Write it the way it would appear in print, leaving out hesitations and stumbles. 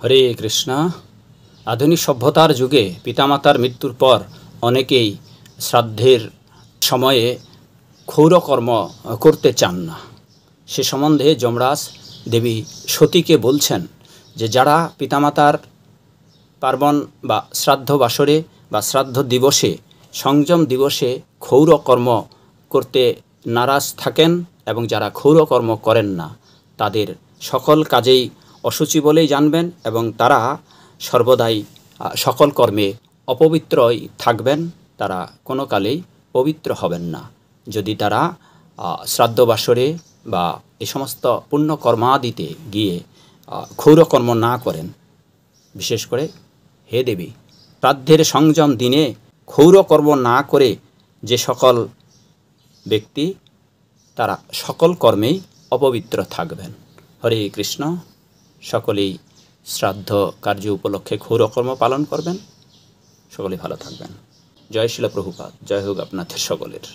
হরে কৃষ্ণ। আধুনিক সভ্যতার যুগে পিতামাতার মৃত্যুর পর অনেকেই শ্রাদ্ধের সময়ে ক্ষৌরকর্ম করতে চান না। সে সম্বন্ধে যমরাজ দেবী সতীকে বলছেন যে যারা পিতামাতার পার্বণ বা শ্রাদ্ধ বাসরে বা শ্রাদ্ধ দিবসে সংযম দিবসে ক্ষৌরকর্ম করতে নারাজ থাকেন এবং যারা ক্ষৌরকর্ম করেন না তাদের সকল কাজেই অশুচি বলেই জানবেন এবং তারা সর্বদাই সকল কর্মে অপবিত্রই থাকবেন। তারা কোনো কালেই পবিত্র হবেন না যদি তারা শ্রাদ্ধ বাসরে বা এ সমস্ত পুণ্যকর্মাদিতে গিয়ে ক্ষৌরকর্ম না করেন। বিশেষ করে হে দেবী, শ্রাদ্ধের সংযম দিনে ক্ষৌরকর্ম না করে যে সকল ব্যক্তি তারা সকল কর্মেই অপবিত্র থাকবেন। হরে কৃষ্ণ। সকলেই শ্রাদ্ধ কার্য উপলক্ষে ক্ষৌরকর্ম পালন করবেন। সকলেই ভালো থাকবেন। জয় শিল প্রভুপাদ। জয় হোক আপনাদের সকলের।